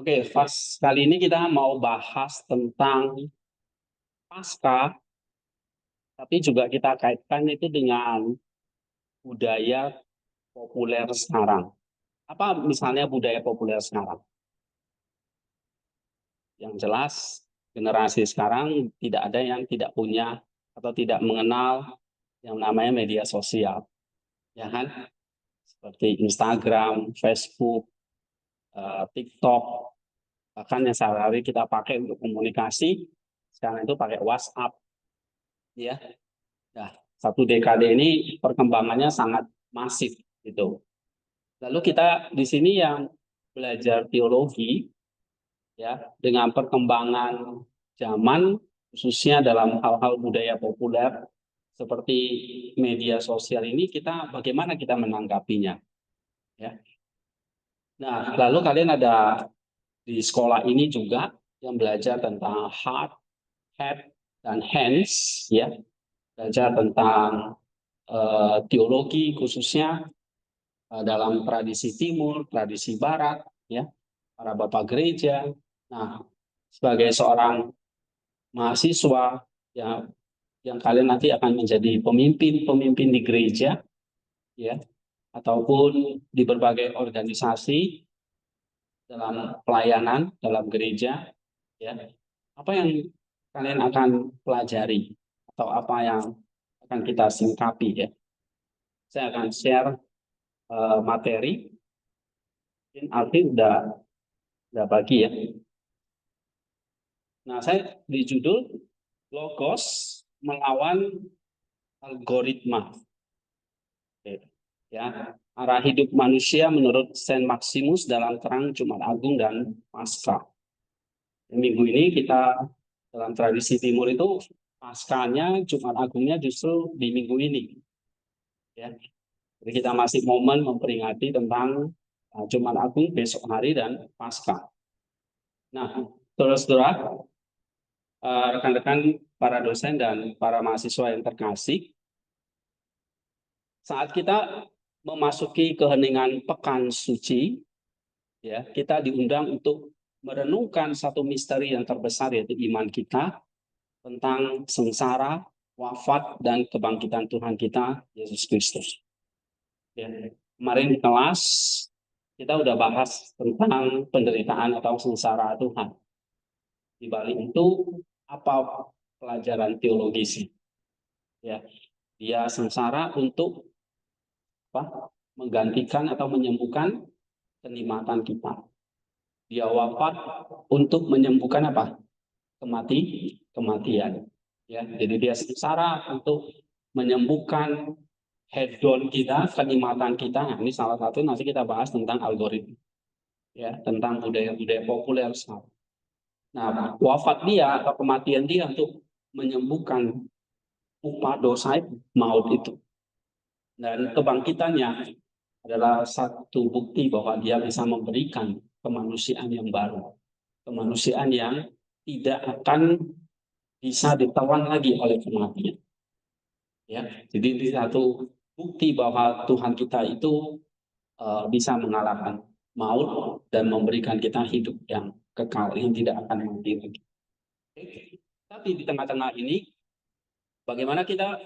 Oke, pas kali ini kita mau bahas tentang pasca, tapi juga kita kaitkan itu dengan budaya populer sekarang. Apa misalnya budaya populer sekarang? Yang jelas, generasi sekarang tidak ada yang tidak punya atau tidak mengenal yang namanya media sosial, ya kan? Seperti Instagram, Facebook, TikTok, bahkan yang sehari-hari kita pakai untuk komunikasi, sekarang itu pakai WhatsApp, ya. Nah, satu dekade ini perkembangannya sangat masif gitu. Lalu kita di sini yang belajar teologi ya dengan perkembangan zaman khususnya dalam hal-hal budaya populer seperti media sosial ini kita bagaimana kita menanggapinya ya. Nah, lalu kalian ada di sekolah ini juga yang belajar tentang heart, head dan hands ya, belajar tentang teologi khususnya dalam tradisi timur, tradisi barat, ya, para bapak gereja. Nah, sebagai seorang mahasiswa yang kalian nanti akan menjadi pemimpin-pemimpin di gereja, ya, ataupun di berbagai organisasi dalam pelayanan dalam gereja, ya. Apa yang kalian akan pelajari atau apa yang akan kita singkapi ya? Saya akan share materi. Mungkin Alfi udah bagi ya. Nah, saya di judul Logos melawan algoritma. Oke. Ya, arah hidup manusia menurut Saint Maximus dalam terang Jumat Agung dan Paskah. Minggu ini kita dalam tradisi Timur itu Paskahnya Jumat Agungnya justru di minggu ini. Ya, jadi kita masih momen memperingati tentang Jumat Agung besok hari dan Paskah. Nah, saudara-saudara, rekan-rekan para dosen dan para mahasiswa yang terkasih, saat kita memasuki keheningan pekan suci, ya, kita diundang untuk merenungkan satu misteri yang terbesar yaitu iman kita tentang sengsara, wafat dan kebangkitan Tuhan kita Yesus Kristus. Ya, kemarin di kelas kita udah bahas tentang penderitaan atau sengsara Tuhan. Di balik itu apa pelajaran teologisnya? Ya, dia sengsara untuk apa? Menggantikan atau menyembuhkan kenikmatan kita. Dia wafat untuk menyembuhkan apa? Kematian. Ya, jadi dia sengsara untuk menyembuhkan hedon kita, kenikmatan kita. Nah, ini salah satu nanti kita bahas tentang algoritma. Ya, tentang budaya-budaya populer sekarang. Nah, wafat dia atau kematian dia untuk menyembuhkan upah dosa itu, maut itu. Dan kebangkitannya adalah satu bukti bahwa dia bisa memberikan kemanusiaan yang baru. Kemanusiaan yang tidak akan bisa ditelan lagi oleh kematian. Ya, jadi ini satu bukti bahwa Tuhan kita itu bisa mengalahkan maut dan memberikan kita hidup yang kekal yang tidak akan mati lagi. Tapi di tengah-tengah ini, bagaimana kita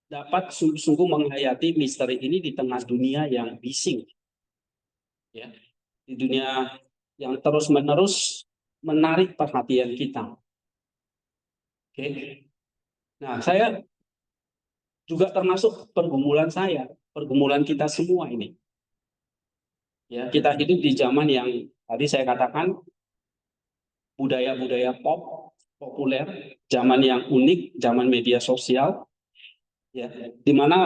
dapat sungguh-sungguh menghayati misteri ini di tengah dunia yang bising, ya, di dunia yang terus-menerus menarik perhatian kita. Oke, nah saya juga termasuk pergumulan saya, pergumulan kita semua ini. Ya, kita hidup di zaman yang tadi saya katakan budaya-budaya populer, zaman yang unik, zaman media sosial, ya, di mana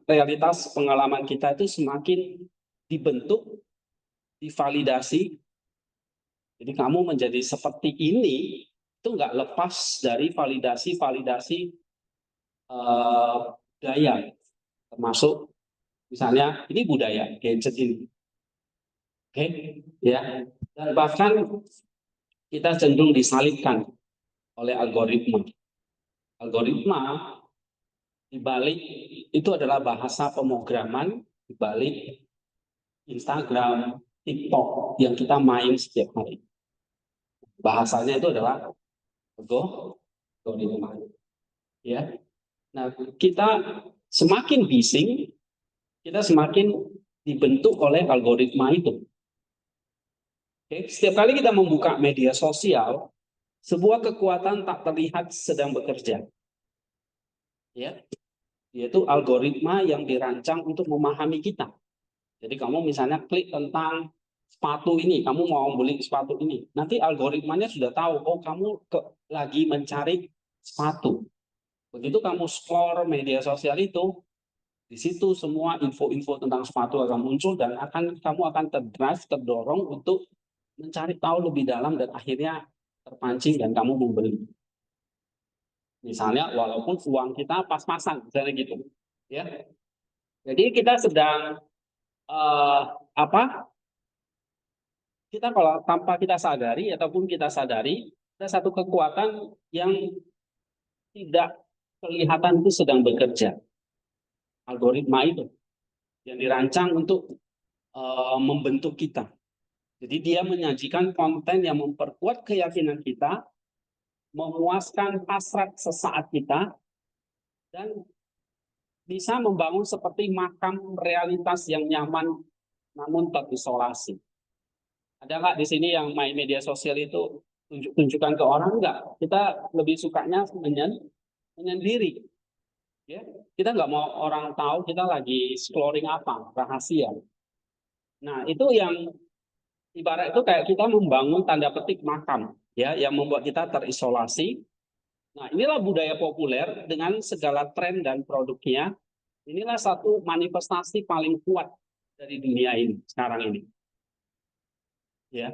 realitas pengalaman kita itu semakin dibentuk, divalidasi. Jadi kamu menjadi seperti ini itu nggak lepas dari validasi-validasi budaya, termasuk misalnya ini budaya gadget ini, oke, ya, dan bahkan kita cenderung disalibkan oleh algoritma. Algoritma di balik itu adalah bahasa pemrograman di balik Instagram, TikTok yang kita main setiap hari. Bahasanya itu adalah algoritma. Ya. Nah, kita semakin bising, kita semakin dibentuk oleh algoritma itu. Oke, setiap kali kita membuka media sosial, sebuah kekuatan tak terlihat sedang bekerja. Ya, yaitu algoritma yang dirancang untuk memahami kita. Jadi kamu misalnya klik tentang sepatu ini, kamu mau beli sepatu ini. Nanti algoritmanya sudah tahu, oh kamu lagi mencari sepatu. Begitu kamu scroll media sosial itu, di situ semua info-info tentang sepatu akan muncul dan kamu akan terdorong untuk mencari tahu lebih dalam dan akhirnya terpancing dan kamu membeli. Misalnya walaupun uang kita pas-pasan, misalnya gitu. Ya. Jadi kita sedang apa? Kita kalau tanpa kita sadari ataupun kita sadari ada satu kekuatan yang tidak kelihatan itu sedang bekerja. Algoritma itu yang dirancang untuk membentuk kita. Jadi dia menyajikan konten yang memperkuat keyakinan kita, memuaskan hasrat sesaat kita, dan bisa membangun seperti makam realitas yang nyaman namun terisolasi. Ada nggak di sini yang main media sosial itu tunjuk-tunjukkan ke orang? Enggak. Kita lebih sukanya menyendiri. Ya, kita nggak mau orang tahu kita lagi scrolling apa, rahasia. Nah, itu yang ibarat itu kayak kita membangun tanda petik makam, ya, yang membuat kita terisolasi. Nah, inilah budaya populer dengan segala tren dan produknya. Inilah satu manifestasi paling kuat dari dunia ini sekarang ini. Ya,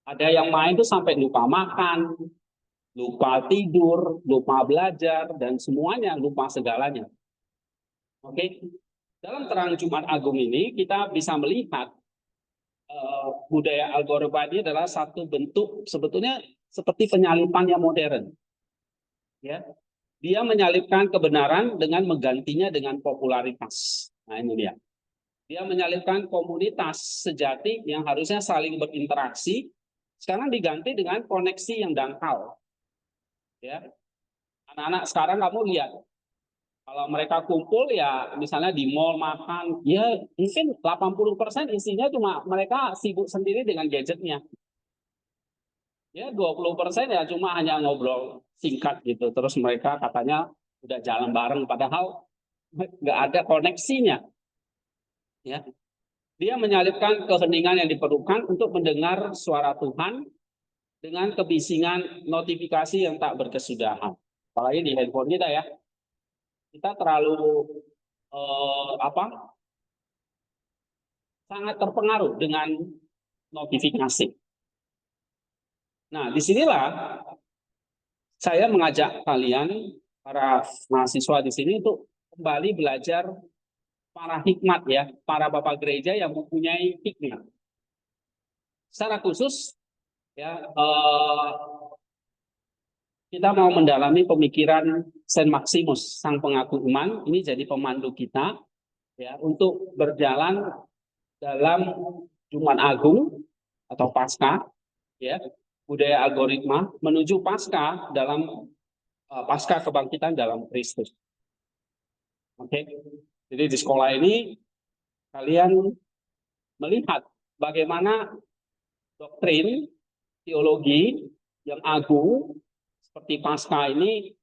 ada yang main tuh sampai lupa makan, lupa tidur, lupa belajar, dan semuanya lupa segalanya. Oke, dalam terang Jumat Agung ini kita bisa melihat budaya algoritma ini adalah satu bentuk sebetulnya seperti penyalipan yang modern. Ya, dia menyalipkan kebenaran dengan menggantinya dengan popularitas. Nah ini dia. Dia menyalipkan komunitas sejati yang harusnya saling berinteraksi, sekarang diganti dengan koneksi yang dangkal. Ya, anak-anak sekarang kamu lihat, kalau mereka kumpul ya misalnya di mall makan, ya mungkin 80% isinya cuma mereka sibuk sendiri dengan gadgetnya. Ya 20% ya cuma hanya ngobrol singkat gitu. Terus mereka katanya udah jalan bareng, padahal nggak ada koneksinya. Ya, dia menyalipkan keheningan yang diperlukan untuk mendengar suara Tuhan dengan kebisingan notifikasi yang tak berkesudahan. Apalagi di handphone kita ya, kita terlalu sangat terpengaruh dengan notifikasi. Nah, disinilah saya mengajak kalian para mahasiswa di sini untuk kembali belajar para hikmat ya, para bapak gereja yang mempunyai hikmat. Secara khusus ya kita mau mendalami pemikiran Saint Maximus, sang pengaku iman, ini jadi pemandu kita ya untuk berjalan dalam Jumat Agung atau Paskah ya, budaya algoritma menuju Paskah dalam Paskah kebangkitan dalam Kristus. Oke. Jadi di sekolah ini kalian melihat bagaimana doktrin teologi yang agung seperti Paskah ini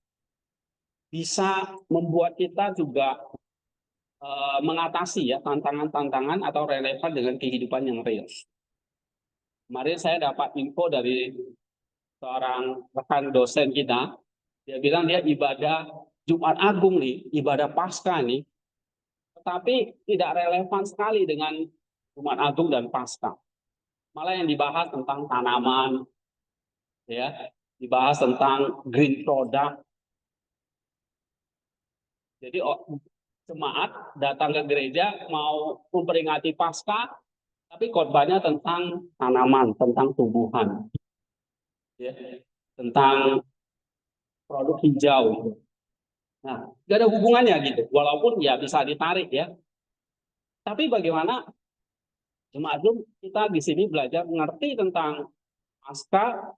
bisa membuat kita juga mengatasi ya tantangan-tantangan atau relevan dengan kehidupan yang real. Kemarin saya dapat info dari seorang rekan dosen kita, dia bilang dia ibadah Jumat Agung nih, ibadah Paskah nih, tetapi tidak relevan sekali dengan Jumat Agung dan Paskah. Malah yang dibahas tentang tanaman, ya, dibahas tentang green product. Jadi jemaat datang ke gereja mau memperingati Paskah, tapi khotbahnya tentang tanaman, tentang tumbuhan, ya, tentang produk hijau. Nah, nggak ada hubungannya gitu. Walaupun ya bisa ditarik ya. Tapi bagaimana Jumat Agung kita di sini belajar mengerti tentang pasca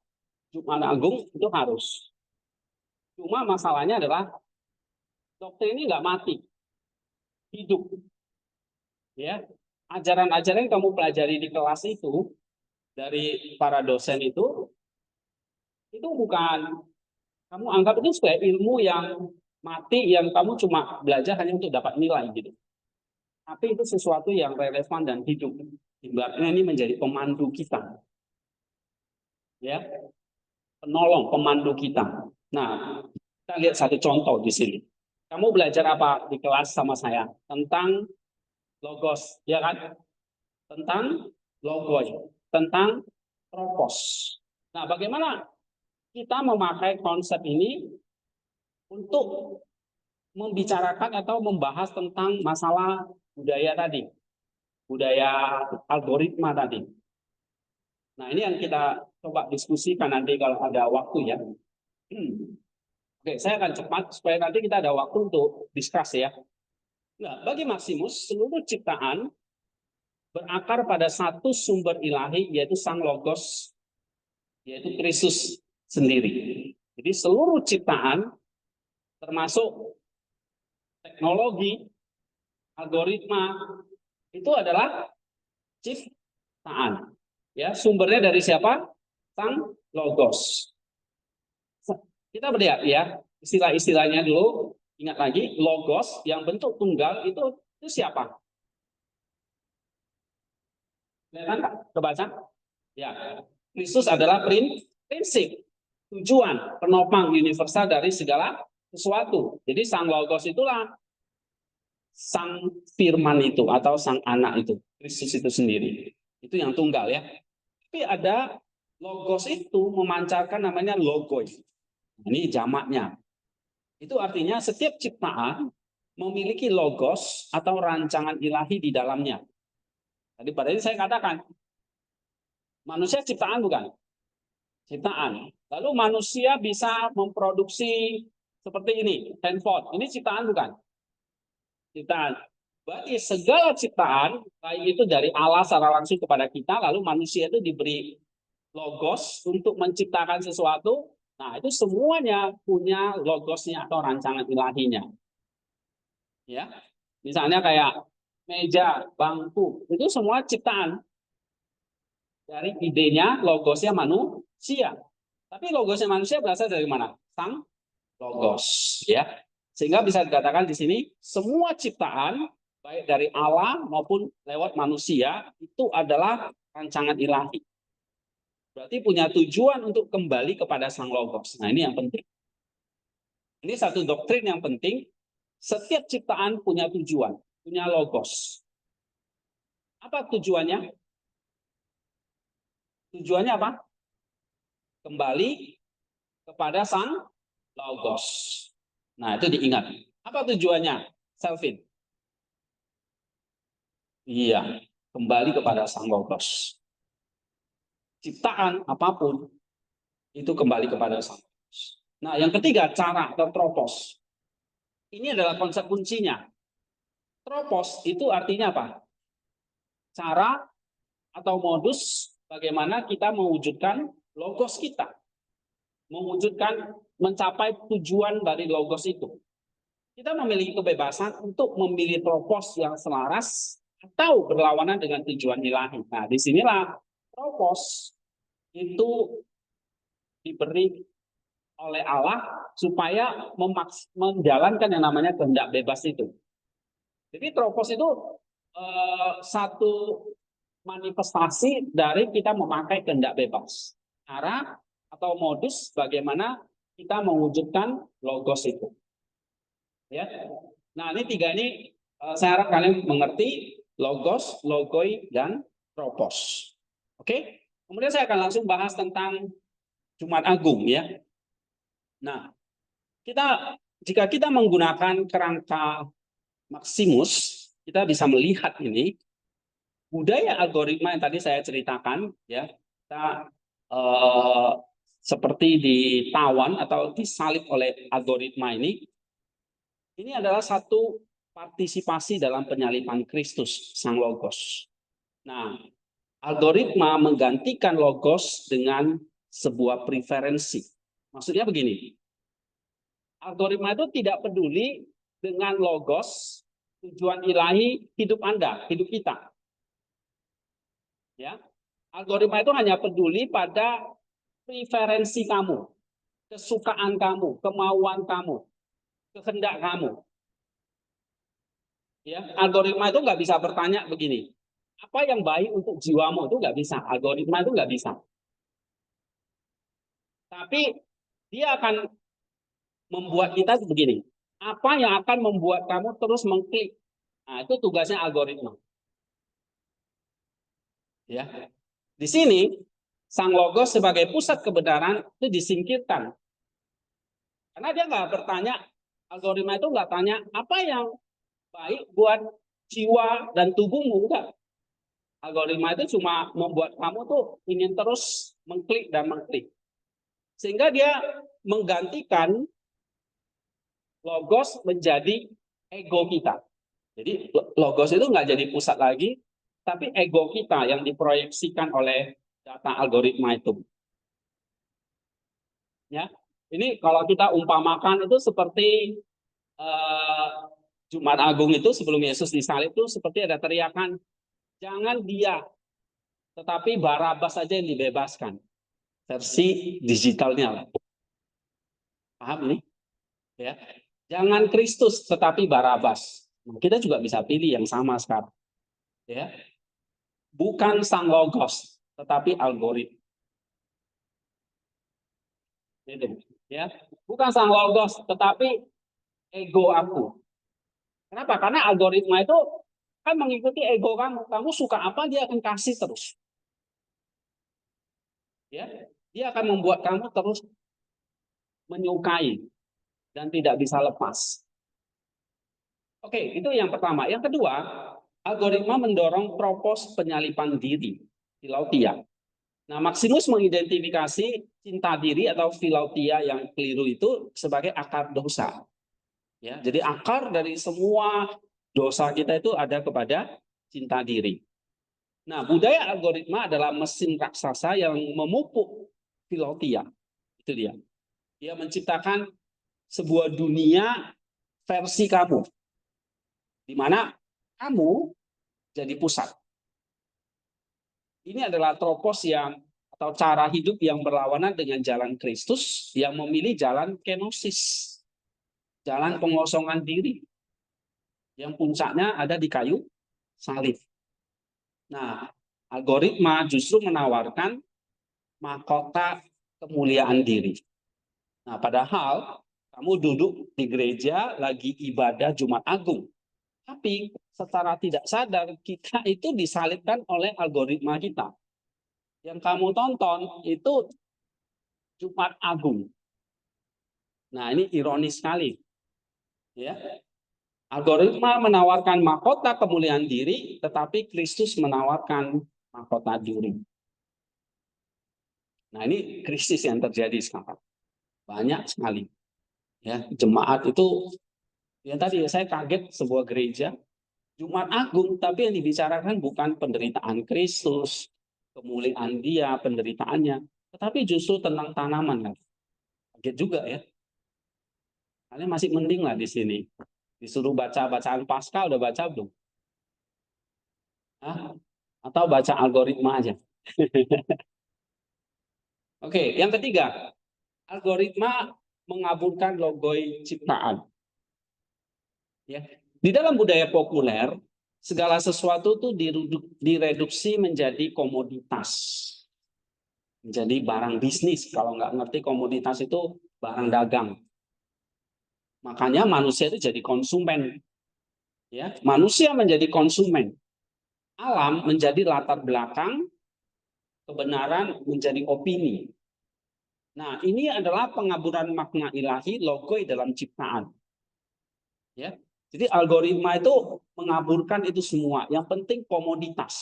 Jumat Agung itu harus. Cuma masalahnya adalah doktrin ini nggak mati, hidup. Ya, ajaran-ajaran yang kamu pelajari di kelas itu dari para dosen itu bukan kamu anggap itu sebagai ilmu yang mati yang kamu cuma belajar hanya untuk dapat nilai gitu. Tapi itu sesuatu yang relevan dan hidup. Ibaratnya ini menjadi pemandu kita. Ya, penolong, pemandu kita. Nah, kita lihat satu contoh di sini. Kamu belajar apa di kelas sama saya? Tentang logos, ya kan? Tentang logoi, tentang tropos. Nah, bagaimana kita memakai konsep ini untuk membicarakan atau membahas tentang masalah budaya tadi, budaya algoritma tadi. Nah, ini yang kita coba diskusikan nanti kalau ada waktu ya. Oke, saya akan cepat supaya nanti kita ada waktu untuk diskusi ya. Nah, bagi Maximus, seluruh ciptaan berakar pada satu sumber ilahi, yaitu Sang Logos, yaitu Kristus sendiri. Jadi seluruh ciptaan, termasuk teknologi, algoritma, itu adalah ciptaan. Ya, sumbernya dari siapa? Sang Logos. Kita melihat ya, istilah-istilahnya dulu, ingat lagi, Logos yang bentuk tunggal itu siapa? Kelihatan nggak? Kebaca? Ya, Kristus adalah prinsip, tujuan, penopang universal dari segala sesuatu. Jadi Sang Logos itulah Sang Firman itu atau Sang Anak itu, Kristus itu sendiri. Itu yang tunggal ya. Tapi ada Logos itu memancarkan namanya logoi. Ini jamaknya. Itu artinya setiap ciptaan memiliki logos atau rancangan ilahi di dalamnya. Tadi pada ini saya katakan, manusia ciptaan bukan? Ciptaan. Lalu manusia bisa memproduksi seperti ini, handphone. Ini ciptaan bukan? Ciptaan. Berarti segala ciptaan, baik itu dari Allah secara langsung kepada kita, lalu manusia itu diberi logos untuk menciptakan sesuatu. Nah, itu semuanya punya logosnya atau rancangan ilahinya. Ya, misalnya kayak meja, bangku, itu semua ciptaan dari idenya, logosnya manusia. Tapi logosnya manusia berasal dari mana? Sang Logos, ya. Sehingga bisa dikatakan di sini semua ciptaan baik dari Allah maupun lewat manusia itu adalah rancangan ilahi. Berarti punya tujuan untuk kembali kepada Sang Logos. Nah, ini yang penting. Ini satu doktrin yang penting. Setiap ciptaan punya tujuan, punya logos. Apa tujuannya? Tujuannya apa? Kembali kepada Sang Logos. Nah, itu diingat. Apa tujuannya? Selvin. Iya, kembali kepada Sang Logos. Ciptaan apapun itu kembali kepada Sang Logos. Nah, yang ketiga, cara atau tropos. Ini adalah konsep kuncinya. Tropos itu artinya apa? Cara atau modus bagaimana kita mewujudkan logos kita. Mewujudkan, mencapai tujuan dari logos itu. Kita memiliki kebebasan untuk memilih tropos yang selaras atau berlawanan dengan tujuan ilahi. Nah, disinilah tropos itu diberi oleh Allah supaya menjalankan yang namanya kehendak bebas itu. Jadi tropos itu satu manifestasi dari kita memakai kehendak bebas. Cara atau modus bagaimana kita mewujudkan logos itu. Ya. Nah, ini tiga ini saya harap kalian mengerti logos, logoi, dan tropos. Oke? Kemudian saya akan langsung bahas tentang Jumat Agung ya. Nah, jika kita menggunakan kerangka Maximus, kita bisa melihat ini budaya algoritma yang tadi saya ceritakan ya. Kita seperti ditawan atau disalib oleh algoritma ini adalah satu partisipasi dalam penyaliban Kristus Sang Logos. Nah, algoritma menggantikan logos dengan sebuah preferensi. Maksudnya begini, algoritma itu tidak peduli dengan logos, tujuan ilahi hidup Anda, hidup kita. Ya, algoritma itu hanya peduli pada preferensi kamu, kesukaan kamu, kemauan kamu, kehendak kamu. Ya, algoritma itu nggak bisa bertanya begini, apa yang baik untuk jiwamu, itu nggak bisa. Algoritma itu nggak bisa. Tapi dia akan membuat kita begini, apa yang akan membuat kamu terus mengklik. Nah, itu tugasnya algoritma. Ya, di sini sang logos sebagai pusat kebenaran itu disingkirkan, karena dia nggak bertanya, algoritma itu nggak tanya apa yang baik buat jiwa dan tubuhmu, enggak. Algoritma itu cuma membuat kamu tuh ingin terus mengklik dan mengklik, sehingga dia menggantikan logos menjadi ego kita. Jadi logos itu nggak jadi pusat lagi, tapi ego kita yang diproyeksikan oleh data algoritma itu. Ya, ini kalau kita umpamakan itu seperti eh, Jumat Agung itu sebelum Yesus disalib itu seperti ada teriakan, jangan dia, tetapi Barabas saja yang dibebaskan. Versi digitalnya, paham ini? Ya, jangan Kristus, tetapi Barabas. Nah, kita juga bisa pilih yang sama sekarang. Ya, bukan sang logos, tetapi algoritma. Ya, bukan sang logos, tetapi ego aku. Kenapa? Karena algoritma itu kan mengikuti ego kamu. Kamu suka apa, dia akan kasih terus. Ya, dia akan membuat kamu terus menyukai dan tidak bisa lepas. Oke, itu yang pertama. Yang kedua, algoritma mendorong propos penyalipan diri, filautia. Nah, Maximus mengidentifikasi cinta diri atau filautia yang keliru itu sebagai akar dosa. Ya, jadi akar dari semua dosa kita itu ada kepada cinta diri. Nah, budaya algoritma adalah mesin raksasa yang memupuk filautia. Itu dia. Dia menciptakan sebuah dunia versi kamu, di mana kamu jadi pusat. Ini adalah tropos yang atau cara hidup yang berlawanan dengan jalan Kristus yang memilih jalan kenosis, jalan pengosongan diri, yang puncaknya ada di kayu salib. Nah, algoritma justru menawarkan mahkota kemuliaan diri. Nah, padahal kamu duduk di gereja lagi ibadah Jumat Agung, tapi secara tidak sadar kita itu disalibkan oleh algoritma kita. Yang kamu tonton itu Jumat Agung. Nah, ini ironis sekali. Ya. Algoritma menawarkan mahkota kemuliaan diri, tetapi Kristus menawarkan mahkota diri. Nah, ini krisis yang terjadi sekarang. Banyak sekali. Ya, jemaat itu, yang tadi saya kaget sebuah gereja, Jumat Agung, tapi yang dibicarakan bukan penderitaan Kristus, kemuliaan dia, penderitaannya, tetapi justru tentang tanaman. Kaget juga ya. Kalian masih mending lah di sini. Disuruh baca bacaan Paskah, udah baca belum? Hah? Atau baca algoritma aja? Oke, yang ketiga, algoritma mengaburkan logoi ciptaan. Ya. Di dalam budaya populer, segala sesuatu itu direduksi menjadi komoditas, menjadi barang bisnis. Kalau nggak ngerti komoditas itu barang dagang. Makanya manusia itu jadi konsumen. Ya, manusia menjadi konsumen. Alam menjadi latar belakang, kebenaran menjadi opini. Nah, ini adalah pengaburan makna ilahi logoi dalam ciptaan. Ya, jadi algoritma itu mengaburkan itu semua. Yang penting komoditas.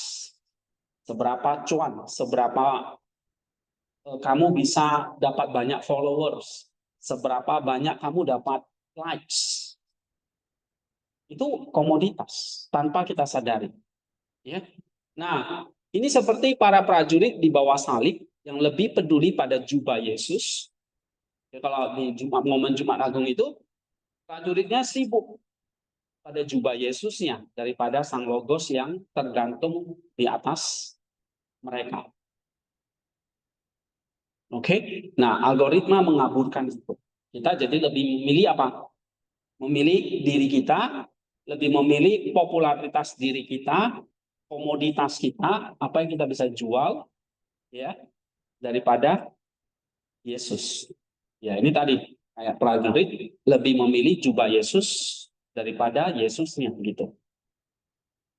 Seberapa cuan, seberapa kamu bisa dapat banyak followers, seberapa banyak kamu dapat likes. Itu komoditas tanpa kita sadari. Ya. Nah, ini seperti para prajurit di bawah salib yang lebih peduli pada jubah Yesus. Ya, kalau di momen Jumat Agung itu, prajuritnya sibuk pada jubah Yesusnya daripada Sang Logos yang tergantung di atas mereka. Oke, nah algoritma mengaburkan itu. Kita jadi lebih memilih apa? Memilih diri kita, lebih memilih popularitas diri kita, komoditas kita, apa yang kita bisa jual, ya, daripada Yesus. Ya, ini tadi kayak prajurit lebih memilih jubah Yesus daripada Yesusnya gitu.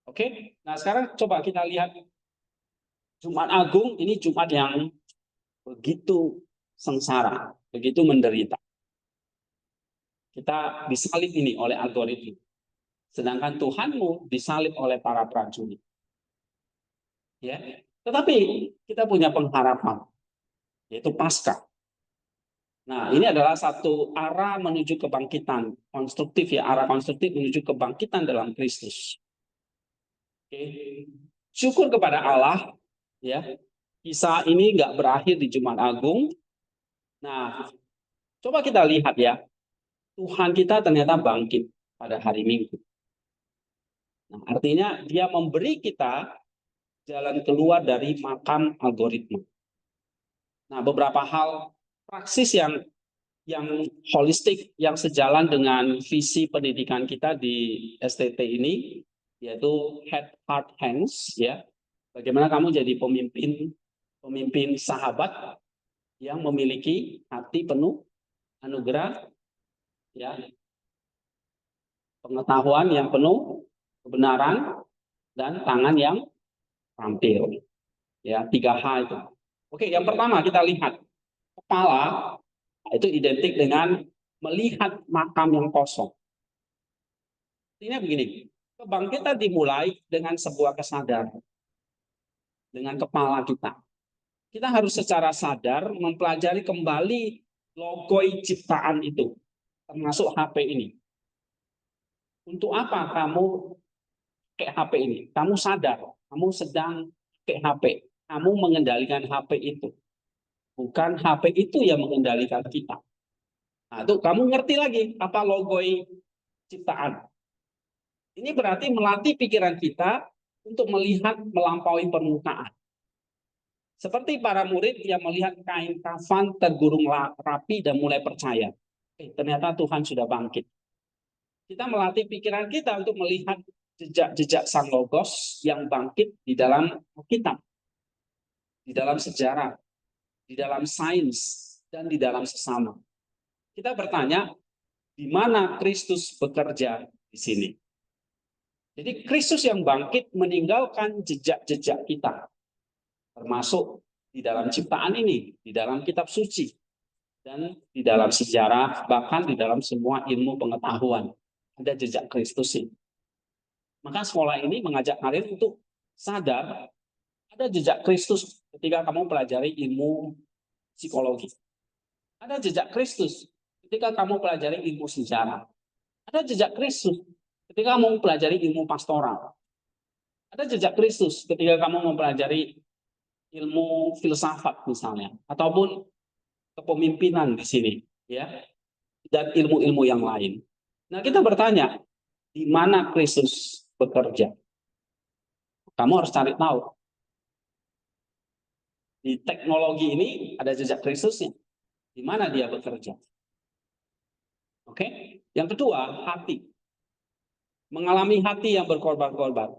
Oke, nah sekarang coba kita lihat Jumat Agung, ini Jumat yang begitu sengsara, begitu menderita. Kita disalib ini oleh algoritma. Sedangkan Tuhanmu disalib oleh para prajurit. Ya. Tetapi kita punya pengharapan, yaitu Paskah. Nah, ini adalah satu arah menuju kebangkitan konstruktif ya, arah konstruktif menuju kebangkitan dalam Kristus. Oke. Syukur kepada Allah ya. Kisah ini nggak berakhir di Jumat Agung. Nah, coba kita lihat ya. Tuhan kita ternyata bangkit pada hari Minggu. Nah, artinya dia memberi kita jalan keluar dari makam algoritma. Nah, beberapa hal praksis yang holistik yang sejalan dengan visi pendidikan kita di STT ini yaitu head heart hands ya. Bagaimana kamu jadi pemimpin sahabat yang memiliki hati penuh anugerah ya, pengetahuan yang penuh kebenaran dan tangan yang terampil. Ya, 3H itu. Oke, yang pertama kita lihat kepala itu identik dengan melihat makam yang kosong. Ini begini, kebangkitan dimulai dengan sebuah kesadaran dengan kepala kita. Kita harus secara sadar mempelajari kembali logoi ciptaan itu, termasuk HP ini. Untuk apa kamu pakai HP ini? Kamu sadar, kamu sedang pakai HP. Kamu mengendalikan HP itu. Bukan HP itu yang mengendalikan kita. Nah, itu kamu ngerti lagi apa logoi ciptaan. Ini berarti melatih pikiran kita untuk melihat melampaui permukaan. Seperti para murid yang melihat kain kafan tergurung rapi dan mulai percaya. Ternyata Tuhan sudah bangkit. Kita melatih pikiran kita untuk melihat jejak-jejak Sang Logos yang bangkit di dalam Alkitab, di dalam sejarah, di dalam sains, dan di dalam sesama. Kita bertanya, di mana Kristus bekerja di sini? Jadi Kristus yang bangkit meninggalkan jejak-jejak kita, termasuk di dalam ciptaan ini, di dalam kitab suci, dan di dalam sejarah, bahkan di dalam semua ilmu pengetahuan. Ada jejak Kristus ini. Maka sekolah ini mengajak kalian untuk sadar ada jejak Kristus ketika kamu pelajari ilmu psikologi. Ada jejak Kristus ketika kamu pelajari ilmu sejarah. Ada jejak Kristus ketika kamu mempelajari ilmu pastoral. Ada jejak Kristus ketika kamu mempelajari ilmu filsafat misalnya, ataupun kepemimpinan di sini, ya, dan ilmu-ilmu yang lain. Nah, kita bertanya, di mana Kristus bekerja? Kamu harus cari tahu. Di teknologi ini ada jejak Kristusnya. Di mana dia bekerja? Oke? Yang kedua, hati. Mengalami hati yang berkorban-korban.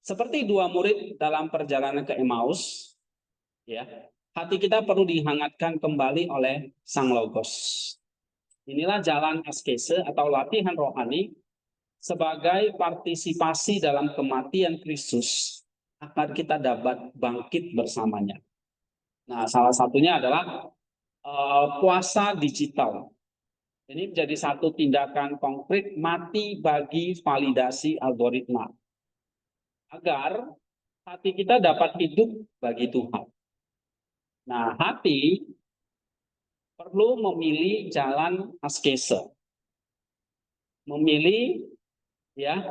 Seperti dua murid dalam perjalanan ke Emmaus, ya, hati kita perlu dihangatkan kembali oleh Sang Logos. Inilah jalan askese atau latihan rohani sebagai partisipasi dalam kematian Kristus agar kita dapat bangkit bersamanya. Nah, salah satunya adalah puasa digital. Ini menjadi satu tindakan konkret mati bagi validasi algoritma agar hati kita dapat hidup bagi Tuhan. Nah, hati perlu memilih jalan askese, memilih ya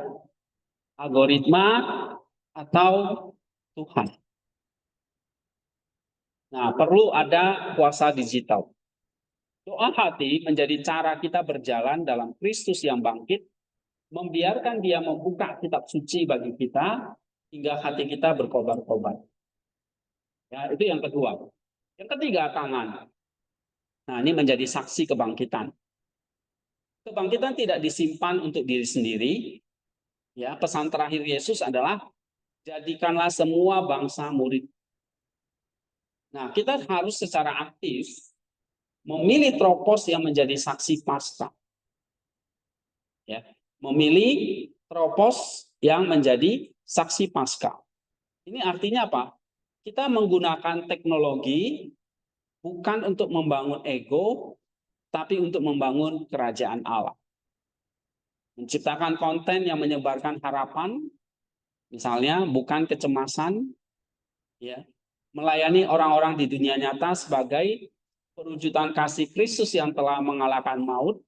algoritma atau Tuhan. Nah, perlu ada puasa digital. Doa hati menjadi cara kita berjalan dalam Kristus yang bangkit, membiarkan Dia membuka kitab suci bagi kita hingga hati kita berkobar-kobar. Ya, itu yang kedua. Yang ketiga, tangan. Nah, ini menjadi saksi kebangkitan. Kebangkitan tidak disimpan untuk diri sendiri. Ya, pesan terakhir Yesus adalah jadikanlah semua bangsa murid. Nah, kita harus secara aktif memilih tropos yang menjadi saksi Paskah. Ya, memilih tropos yang menjadi saksi Paskah. Ini artinya apa? Kita menggunakan teknologi bukan untuk membangun ego, tapi untuk membangun kerajaan Allah. Menciptakan konten yang menyebarkan harapan, misalnya bukan kecemasan, ya, melayani orang-orang di dunia nyata sebagai perwujudan kasih Kristus yang telah mengalahkan maut.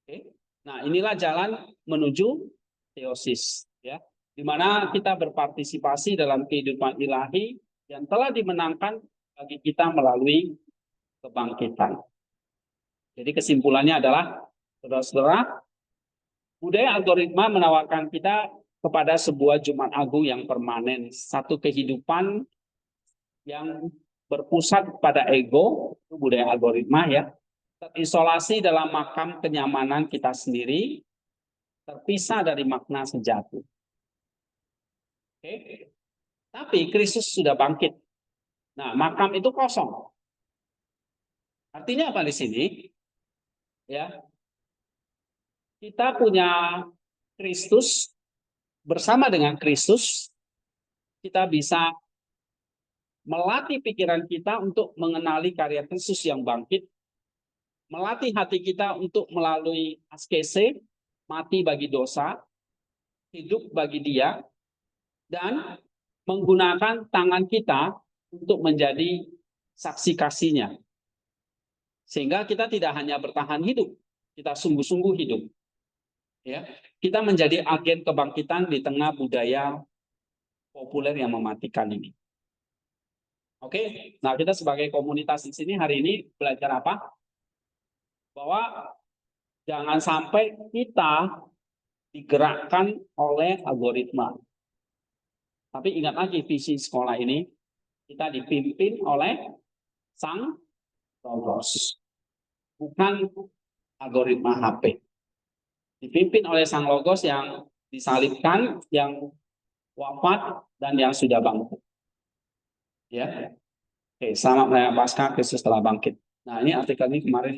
Oke. Nah, inilah jalan menuju teosis, ya, di mana kita berpartisipasi dalam kehidupan ilahi yang telah dimenangkan bagi kita melalui kebangkitan. Jadi kesimpulannya adalah, saudara-saudara, budaya algoritma menawarkan kita kepada sebuah Jumat Agung yang permanen, satu kehidupan yang berpusat pada ego, itu budaya algoritma, ya, terisolasi dalam makam kenyamanan kita sendiri, terpisah dari makna sejati. Oke. Tapi Kristus sudah bangkit. Nah, makam itu kosong. Artinya apa di sini? Ya, kita punya Kristus, bersama dengan Kristus kita bisa melatih pikiran kita untuk mengenali karya Kristus yang bangkit, melatih hati kita untuk melalui askese, mati bagi dosa, hidup bagi Dia, dan menggunakan tangan kita untuk menjadi saksi kasih-Nya. Sehingga kita tidak hanya bertahan hidup, kita sungguh-sungguh hidup. Ya, kita menjadi agen kebangkitan di tengah budaya populer yang mematikan ini. Oke, nah kita sebagai komunitas di sini hari ini belajar apa? Bahwa jangan sampai kita digerakkan oleh algoritma. Tapi ingat lagi, visi sekolah ini kita dipimpin oleh Sang Logos, bukan algoritma HP. Dipimpin oleh Sang Logos yang disalibkan, yang wafat, dan yang sudah bangkit. Ya, oke, selamat merayakan Paskah, Kristus telah bangkit. Nah, ini artikel ini kemarin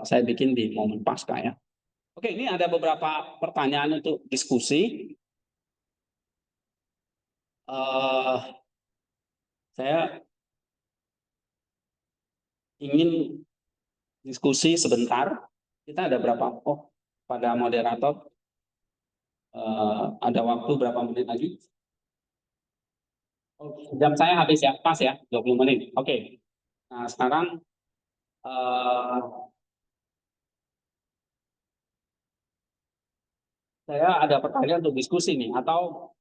saya bikin di momen Paskah, ya. Oke, ini ada beberapa pertanyaan untuk diskusi. Saya ingin diskusi sebentar. Kita ada berapa? Oh, pada moderator ada waktu berapa menit lagi? Oh, jam saya habis ya, pas ya, 20 menit. Oke. Nah, sekarang saya ada pertanyaan untuk diskusi nih, atau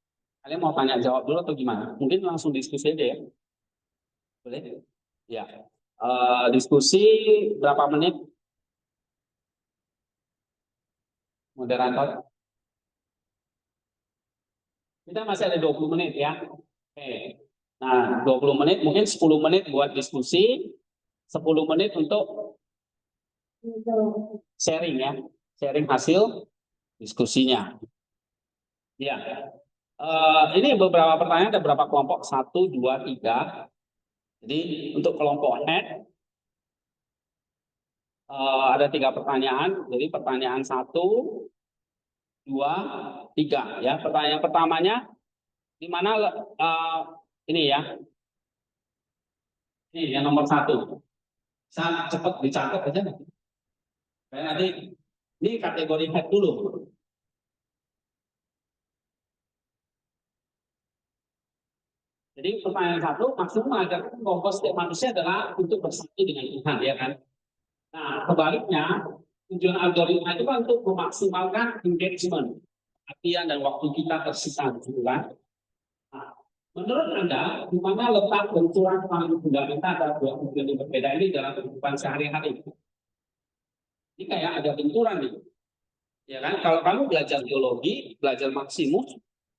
kalian mau tanya jawab dulu atau gimana? Mungkin langsung diskusi aja ya. Boleh? Ya. Diskusi berapa menit? Moderator. Kita masih ada 20 menit ya. Oke. Nah, 20 menit, mungkin 10 menit buat diskusi, 10 menit untuk sharing ya. Sharing hasil diskusinya. Ya. Ini beberapa pertanyaan, ada berapa kelompok? 1, 2, 3. Jadi untuk kelompok head ada 3 pertanyaan. Jadi pertanyaan 1, 2, 3 ya. Pertanyaan pertamanya di mana ini ya. Ini yang nomor 1. Saya cepat dicatat aja. Kayak nanti ini kategori head dulu. Jadi pertanyaan 1, maksudnya mengajarkan bahwa setiap manusia adalah untuk bersatu dengan Tuhan, ya kan? Nah, kebaliknya, tujuan algoritma itu kan untuk memaksimalkan engagement, perhatian dan waktu kita tersita gitu kan. Nah, menurut Anda, di mana letak benturan paling fundamental antara dua tujuan yang berbeda ini dalam kehidupan sehari-hari? Ini kayak ada benturan nih. Ya kan? Kalau kamu belajar geologi, belajar Maximus,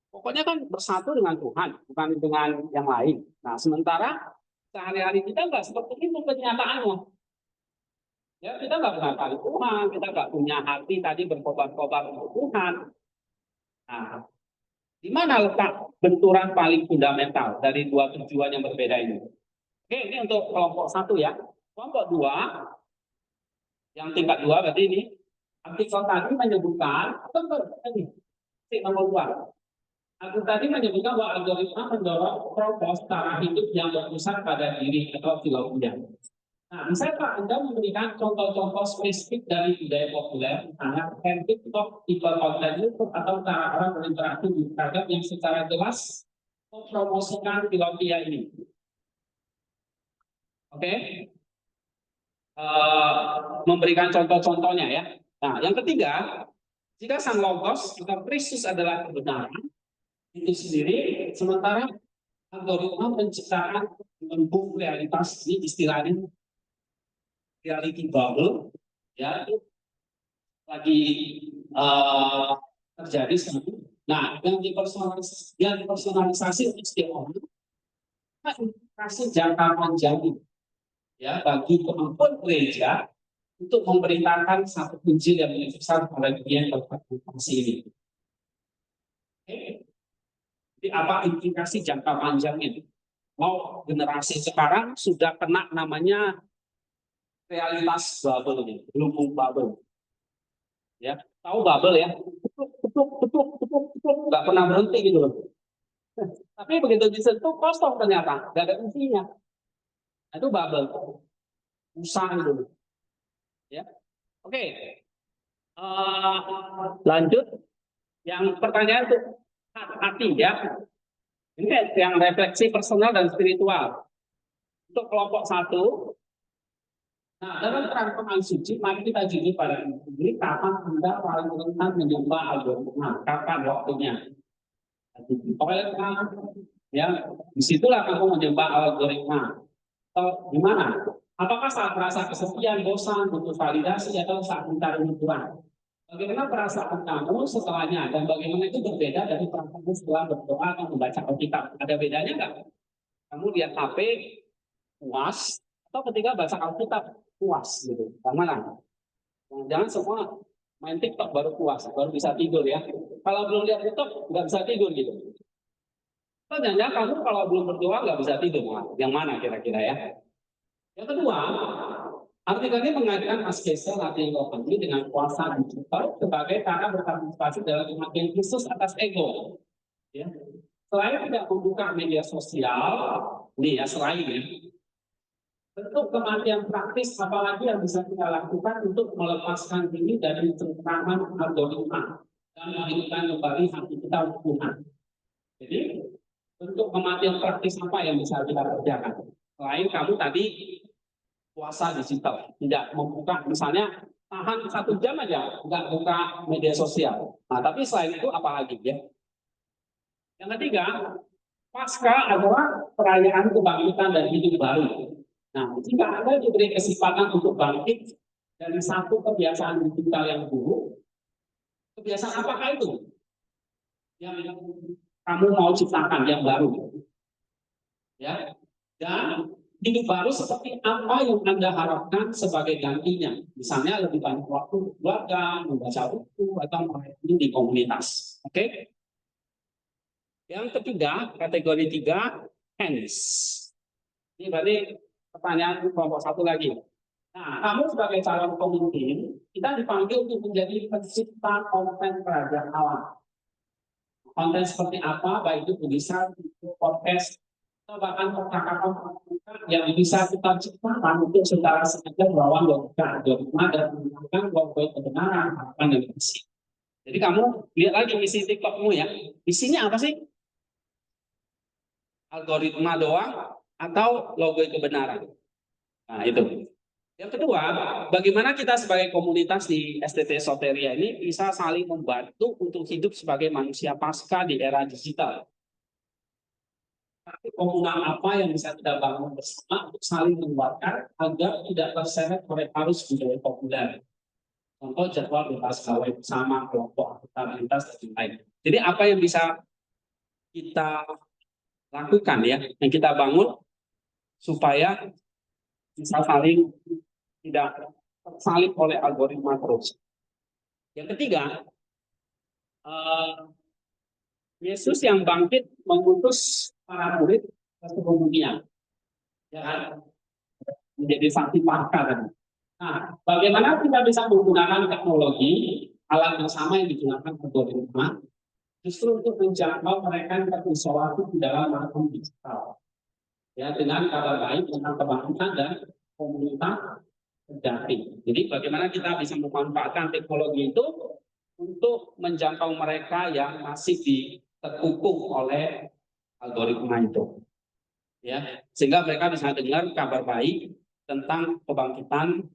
pokoknya kan bersatu dengan Tuhan, bukan dengan yang lain. Nah, sementara sehari-hari kita nggak seperti itu kenyataannya. Ya, kita nggak mengakali Tuhan, kita nggak punya hati tadi berkobar-kobar untuk Tuhan. Nah, di mana letak benturan paling fundamental dari dua tujuan yang berbeda ini? Oke, ini untuk kelompok satu ya. Kelompok dua, yang tingkat dua berarti ini, artikel tadi menyebutkan, ini, nomor dua. Artikel tadi menyebutkan bahwa algoritma mendorong progres cara hidup yang berpusat pada diri atau filosofinya. Nah, bisakah Anda memberikan contoh-contoh spesifik dari budaya populer, misalnya TikTok, tipe konten YouTube, atau cara orang berinteraksi di Instagram yang secara jelas mempromosikan filosofia ini? Oke? Memberikan contoh-contohnya ya. Nah, yang ketiga, jika sang logos atau Kristus adalah kebenaran itu sendiri, sementara algoritma menciptakan embung realitas, ini istilahnya reality bubble, ya itu lagi terjadi sekarang. Nah, yang dipersonalisasi untuk setiap orang, kasih jangka panjang ya bagi kemampuan gereja untuk memberitakan satu Injil yang universal kepada dunia yang berpartisipasi ini. Oke. Jadi apa implikasi jangka panjangnya? Mau generasi sekarang sudah kena namanya realitas bubble ini, gelembung bubble. Ya, tahu bubble ya? Betul, nggak pernah berhenti gitu loh. Tapi begitu disentuh kosong ternyata, nggak ada isinya. Itu bubble, usah gitu. Ya, oke. Lanjut, yang pertanyaan itu hati ya. Ini yang refleksi personal dan spiritual. Untuk kelompok satu, nah, dalam perangkuman suci, mari kita jujur pada diri, kapan Anda paling rentan menyembah algoritma, kapan waktunya. Pokoknya ya, disitulah kamu menyembah algoritma. Atau gimana? Apakah saat merasa kesepian, bosan, butuh validasi, atau saat mencari hiburan? Bagaimana perasaan kamu setelahnya, dan bagaimana itu berbeda dari perasaanmu setelah berdoa atau membaca Alkitab? Ada bedanya nggak? Kamu lihat HP, puas, atau ketika baca Alkitab, puas gitu. Yang mana? Jangan semua main TikTok baru puas, baru bisa tidur ya. Kalau belum lihat TikTok nggak bisa tidur gitu. Jangan kamu kalau belum berdoa nggak bisa tidur. Nah, yang mana kira-kira ya? Yang kedua, artikel ini mengaitkan askese latihan rohani dengan kuasa digital sebagai cara berpartisipasi dalam kematian Kristus atas ego. Ya. Selain tidak membuka media sosial, nih ya selain ya, bentuk kematian praktis apalagi yang bisa kita lakukan untuk melepaskan diri dari cengkraman algoritma dan menghidupkan kembali hati kita untuk Tuhan. Jadi bentuk kematian praktis apa yang bisa kita kerjakan? Selain kamu tadi puasa digital, tidak membuka, misalnya tahan 1 jam aja, nggak buka media sosial. Nah, tapi selain itu apa lagi ya? Yang ketiga, Paskah adalah perayaan kebangkitan dan hidup baru. Nah, jika Anda diberi kesempatan untuk bangkit dari satu kebiasaan digital yang buruk, kebiasaan apakah itu yang kamu mau ciptakan yang baru? Ya, dan hidup baru seperti apa yang Anda harapkan sebagai gantinya? Misalnya lebih banyak waktu keluarga, membaca buku, atau melayani di komunitas. Oke? Yang ketiga, kategori 3, hands. Ini berarti pertanyaan kelompok satu lagi. Nah, kamu sebagai calon pemimpin, kita dipanggil untuk menjadi pencipta konten kerajaan Allah. Konten seperti apa, baik itu tulisan, podcast, atau bahkan percakapan yang bisa kita ciptakan untuk secara sengaja melawan logika algoritma dan menggunakan logika kebenaran, harapan dan visi. Jadi kamu lihat lagi isi TikTokmu ya, isinya apa sih? Algoritma doang atau logo kebenaran? Nah itu. Yang kedua, bagaimana kita sebagai komunitas di STT Soteria ini bisa saling membantu untuk hidup sebagai manusia pasca di era digital. Komunal apa yang bisa kita bangun bersama untuk saling menguatkan agar tidak terseret oleh arus budaya populer. Contoh jadwal bebas gawai bersama, kelompok akuntabilitas dan lain. Jadi apa yang bisa kita lakukan ya, yang kita bangun supaya bisa saling tidak tersalip oleh algoritma terus. Yang ketiga, Yesus yang bangkit mengutus para murid ke seluruh dunia, ya kan? Menjadi saksi pasca tadi. Nah, bagaimana kita bisa menggunakan teknologi alat yang sama yang digunakan algoritma justru untuk menjangkau mereka yang terisolasi di dalam platform digital, ya dengan kabar baik tentang kebangkitan dan komunitas sejati. Jadi bagaimana kita bisa memanfaatkan teknologi itu untuk menjangkau mereka yang masih terkungkung oleh algoritma itu, ya sehingga mereka bisa dengar kabar baik tentang kebangkitan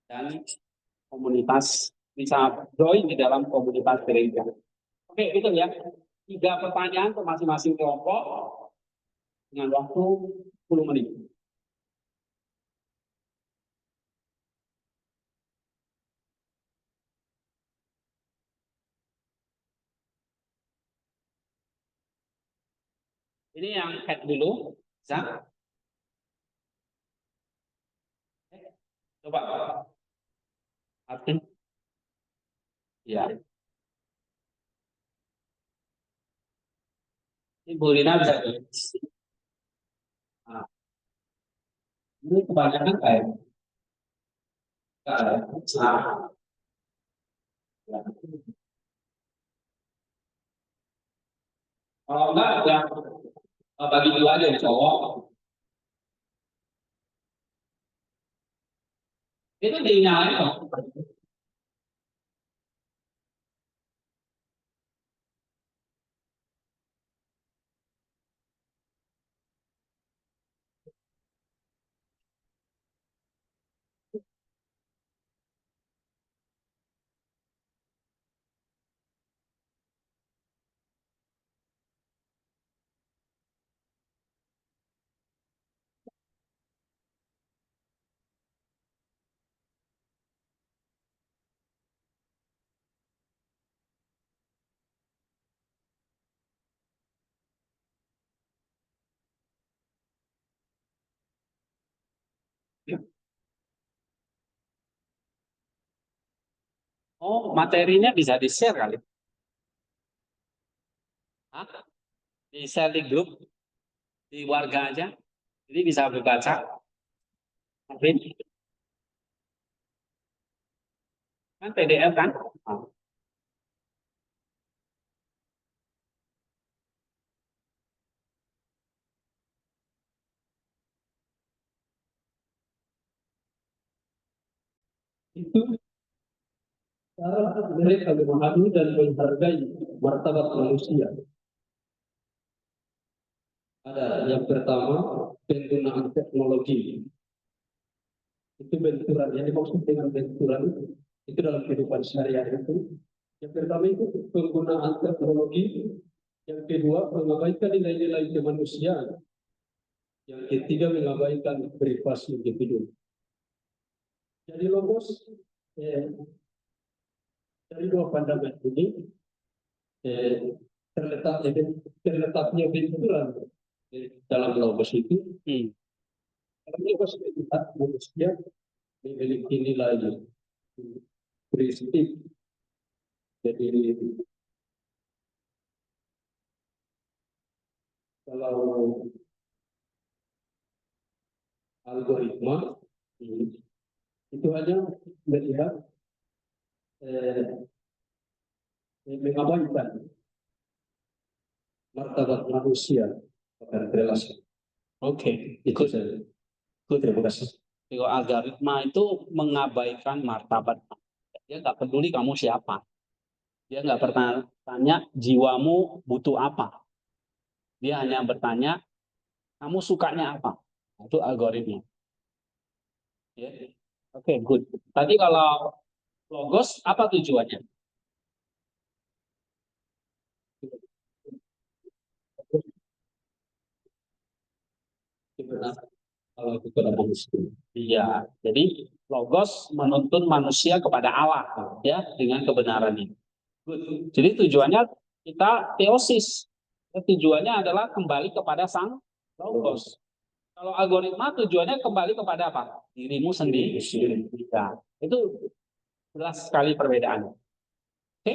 dan komunitas, bisa join di dalam komunitas gereja. Oke, itu ya. 3 pertanyaan ke masing-masing kelompok dengan waktu 10 menit. Ini yang head dulu, bisa? Coba, Artin. Ya, Ibu Rina bisa. Nah, ini kebanyakan kayak nah, ya. Kalau enggak ya bagi 2 aja yang cowok. Itu dinyalain dong. Oh, materinya bisa di-share kali. Hah? Di-share di grup, di warga aja. Jadi bisa dibaca. Kan PDF kan? Nah, itu cara mereka memahami dan menghargai martabat manusia. Ada yang pertama, penggunaan teknologi. Itu benturan. Yang dimaksud dengan benturan itu dalam kehidupan sehari-hari itu. Yang pertama itu penggunaan teknologi. Yang kedua, mengabaikan nilai-nilai kemanusiaan. Yang ketiga, mengabaikan privasi individu. Jadi logos dari 2 pandangan ini terletaknya benturan dalam logos itu. Dalam logos itu manusia memiliki nilai prinsip. Jadi kalau algoritma itu hanya melihat mengabaikan martabat manusia pada relasi. Oke, itu saja. Terima kasih. Kalau algoritma itu mengabaikan martabat. Dia nggak peduli kamu siapa. Dia nggak bertanya jiwamu butuh apa. Dia hanya bertanya kamu sukanya apa. Itu algoritma. Ya. Oke, good. Tadi kalau logos apa tujuannya? Kalau itu kepada manusia. Iya, jadi logos menuntun manusia kepada Allah, ya, dengan kebenaran ini. Good. Jadi tujuannya kita teosis. Tujuannya adalah kembali kepada sang logos. Kalau algoritma tujuannya kembali kepada apa? Dirimu sendiri. Ya, itu jelas sekali perbedaannya. Oke,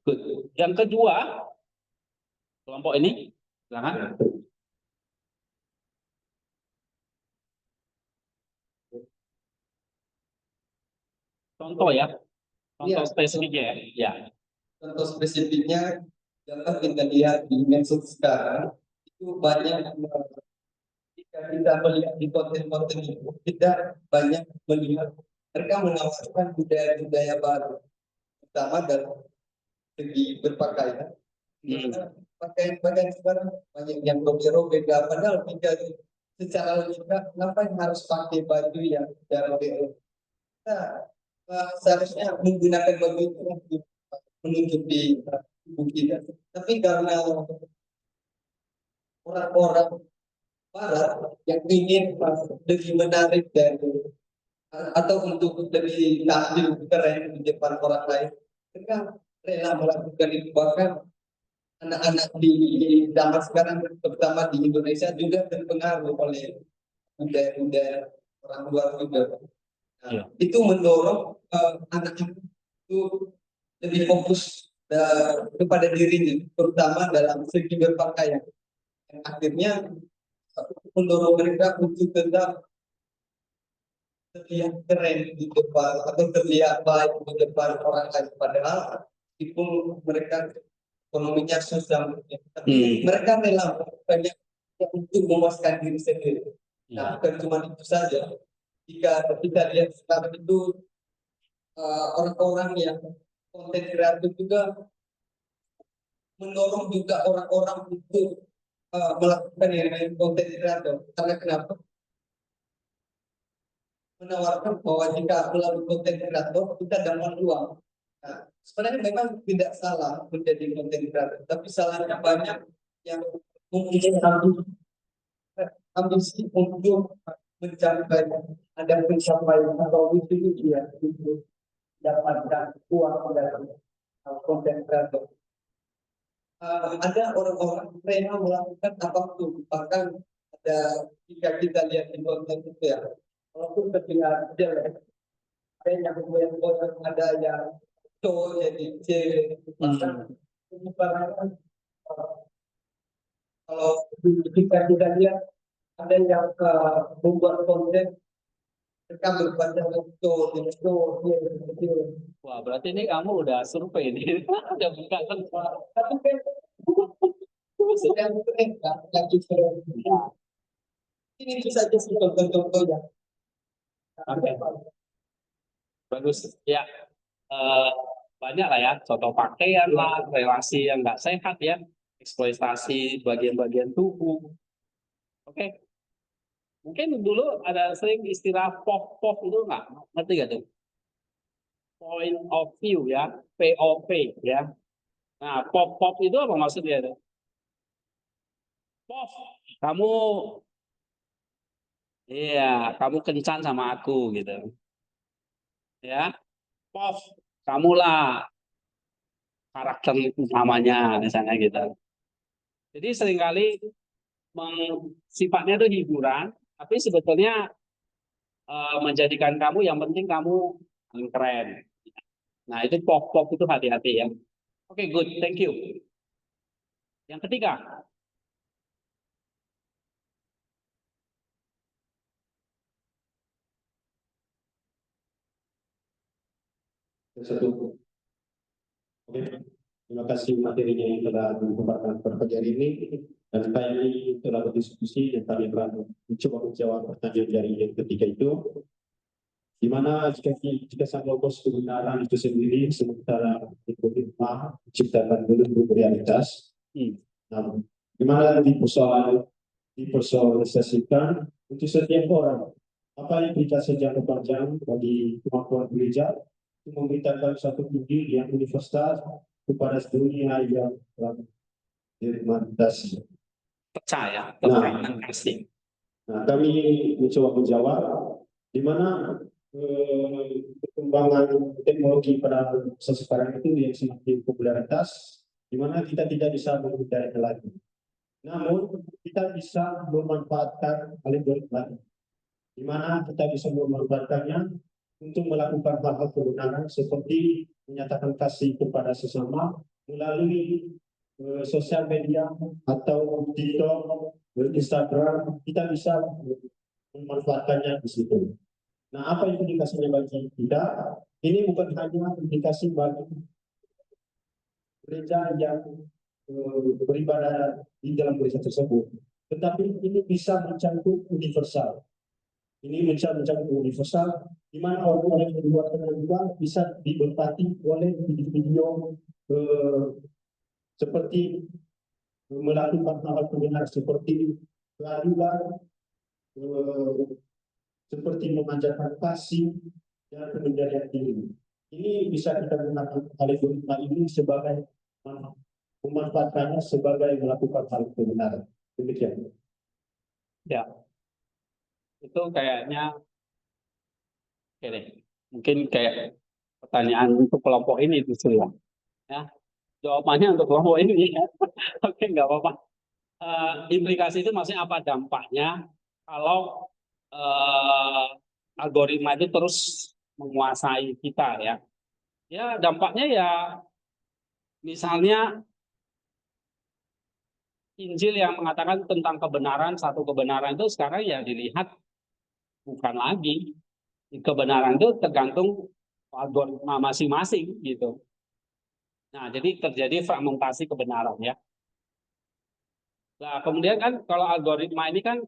good. Yang kedua, kelompok ini, silakan. Contoh ya, contoh spesifiknya ya. Ya. Contoh spesifiknya dapat kita lihat di medsos sekarang itu banyak jika kita melihat di konten-konten itu kita banyak melihat mereka menawarkan budaya-budaya baru, terutama dalam segi berpakaian. Pakaian-pakaian sekarang banyak yang robek-robek, padahal kita secara logika kenapa harus pakai baju yang robek? Kita seharusnya menggunakan baju itu untuk menutupi tubuh kita. Tapi karena orang-orang barat yang ingin lebih menarik dan atau untuk lebih tampil keren di depan orang lain, mereka rela melakukan itu. Bahkan anak-anak di zaman sekarang, terutama di Indonesia, juga terpengaruh oleh budaya-budaya orang luar juga. Nah, itu mendorong anak-anak itu lebih fokus kepada dirinya, terutama dalam segi berpakaian. Yang akhirnya mendorong mereka untuk tetap terlihat keren di depan atau terlihat baik di depan orang lain. Padahal meskipun mereka ekonominya susah, tapi mereka rela banyak untuk memuaskan diri sendiri. Nah, bukan cuma itu saja. Jika kita lihat sekarang itu orang-orang yang konten kreatif juga mendorong juga orang-orang untuk melakukan yang lain konten kreatif. Karena kenapa? Menawarkan bahwa jika melalui konten kreatif kita dapat uang. Nah, sebenarnya memang tidak salah menjadi konten kreatif, tapi salahnya banyak yang mempunyai ambisi untuk mencapai ada pencapaian atau itu dia untuk dapatkan uang dari konten kreatif. Ada orang-orang rela melakukan apapun, bahkan ada jika kita lihat di konten itu ya, walaupun terlihat jelek, ada yang goyang-goyang, ada yang cowok jadi cewek, bahkan bukan kalau jika kita lihat ada yang membuat konten mereka berbaca itu. Wah, berarti ini kamu udah survei ini, udah buka tempat. Tapi kan sedang keren lagi keren. Ini bisa saja sih contoh-contoh ya. Oke. Bagus. Ya, banyak lah ya, contoh pakaian lah, relasi yang nggak sehat ya, eksploitasi bagian-bagian tubuh. Oke. Mungkin dulu ada sering istilah POV itu nggak? Ngerti nggak tuh? Point of view ya, POV ya. Nah, POV itu apa maksudnya itu? POV, kamu, iya, kamu kencan sama aku gitu. Ya, POV, kamulah karakter utamanya misalnya gitu. Jadi seringkali sifatnya itu hiburan, tapi sebetulnya menjadikan kamu yang penting kamu keren. Nah itu pop-pop itu hati-hati ya. Oke, good, thank you. Yang ketiga, satu. Oke, terima kasih materinya yang telah dipaparkan pada hari ini. Dan kami telah berdiskusi dan kami akan mencoba menjawab pertanyaan dari yang ketiga itu. Di mana jika sang logos kebenaran itu sendiri sementara algoritma menciptakan belum realitas. Nah, di mana dipersonalisasikan untuk setiap orang apa implikasi jangka panjang bagi kemampuan gereja untuk memberitakan satu Injil yang universal kepada dunia yang telah direhabilitasi. Percaya, Nah, percaya kasih. Nah, kami mencoba menjawab di mana perkembangan teknologi pada masa sekarang itu yang semakin popularitas, di mana kita tidak bisa menghindarinya lagi. Namun kita bisa memanfaatkan algoritma, di mana kita bisa memanfaatkannya untuk melakukan hal-hal kebenaran seperti menyatakan kasih kepada sesama melalui sosial media atau TikTok, Instagram, kita bisa memanfaatkannya di situ. Nah, apa implikasinya bagi kita? Ini bukan hanya implikasi bagi gereja yang beribadah di dalam gereja tersebut, tetapi ini bisa mencakup universal. Ini bisa mencakup universal, di mana orang-orang yang di luar sana juga bisa diberkati oleh video-video seperti melakukan hal-hal benar seperti keadilan, seperti memanjatkan kasih dan kemudian tinggi. Ini bisa kita gunakan algoritma ini sebagai memanfaatkannya sebagai melakukan hal kebenaran. Demikian. Ya, itu kayaknya oke deh. Mungkin kayak pertanyaan untuk kelompok ini justru ya. Ya, jawabannya untuk kelompok ini ya. Oke, nggak apa-apa. Implikasi itu maksudnya apa dampaknya kalau algoritma itu terus menguasai kita ya. Ya, dampaknya ya misalnya Injil yang mengatakan tentang kebenaran, satu kebenaran itu sekarang ya dilihat bukan lagi. Kebenaran itu tergantung algoritma masing-masing gitu. Nah, jadi terjadi fragmentasi kebenaran ya. Nah, kemudian kan kalau algoritma ini kan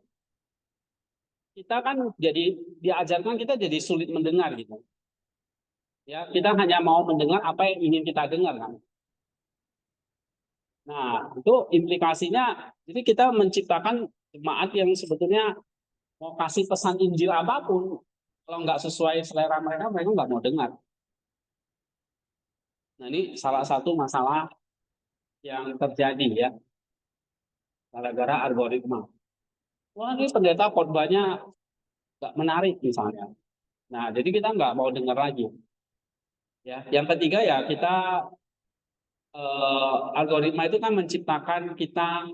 kita kan jadi diajarkan kita jadi sulit mendengar gitu. Ya, kita hanya mau mendengar apa yang ingin kita dengar kan. Nah, itu implikasinya jadi kita menciptakan jemaat yang sebetulnya mau kasih pesan Injil apapun, kalau nggak sesuai selera mereka, mereka nggak mau dengar. Nah, ini salah satu masalah yang terjadi ya, gara-gara algoritma. Wah, ini pendeta khotbahnya nggak menarik misalnya. Nah, jadi kita nggak mau dengar lagi. Ya, yang ketiga ya kita algoritma itu kan menciptakan kita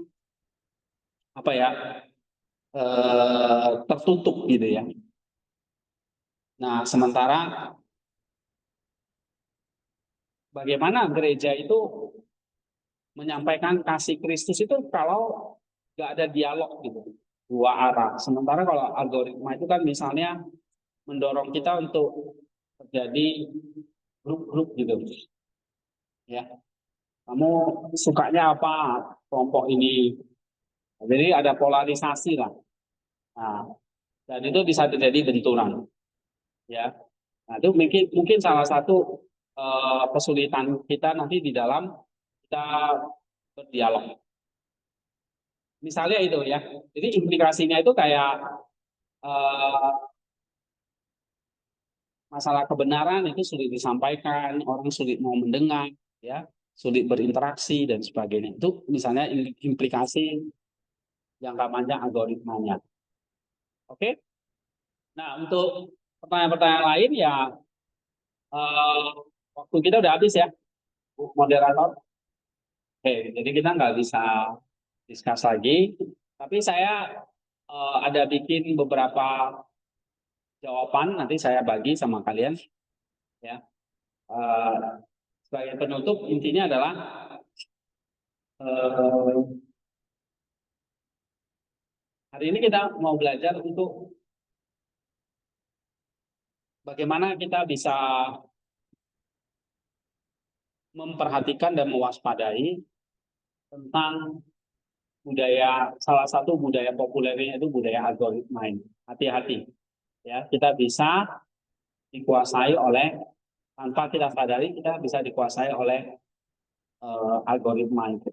apa ya tertutup gitu ya. Nah, sementara bagaimana gereja itu menyampaikan kasih Kristus itu kalau nggak ada dialog gitu, dua arah. Sementara kalau algoritma itu kan misalnya mendorong kita untuk terjadi grup-grup gitu, ya. Kamu sukanya apa kelompok ini? Jadi ada polarisasi lah. Nah, dan itu bisa terjadi benturan, ya. Nah, itu mungkin salah satu kesulitan kita nanti di dalam kita berdialog. Misalnya itu ya. Jadi implikasinya itu kayak eh, masalah kebenaran itu sulit disampaikan, orang sulit mau mendengar, ya, sulit berinteraksi dan sebagainya. Itu misalnya implikasi jangka panjang algoritmanya. Oke. Nah, untuk pertanyaan-pertanyaan lain ya eh, waktu kita udah habis ya, Bu moderator. Oke, jadi kita nggak bisa discuss lagi. Tapi saya ada bikin beberapa jawaban nanti saya bagi sama kalian ya. Eh, sebagai penutup intinya adalah eh, hari ini kita mau belajar untuk bagaimana kita bisa memperhatikan dan mewaspadai tentang budaya, salah satu budaya populernya itu budaya algoritma ini. Hati-hati ya, kita bisa dikuasai oleh tanpa kita sadari kita bisa dikuasai oleh algoritma itu.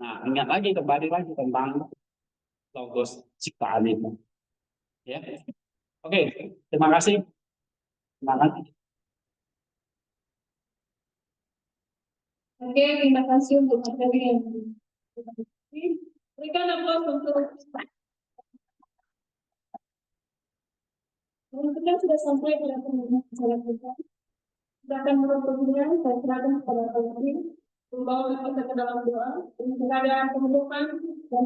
Nah, ingat lagi kembali lagi tentang logos ciptaan itu. Ya. Oke, terima kasih. Semangat. Oke, terima kasih untuk materi yang berikan aplaus untuk teman-teman sudah sampai pada penghujung acara kita. Kita akan menutupinya, saya serahkan kepada Pak Menteri, membawa kita ke dalam doa, dan jika ada penutupan dan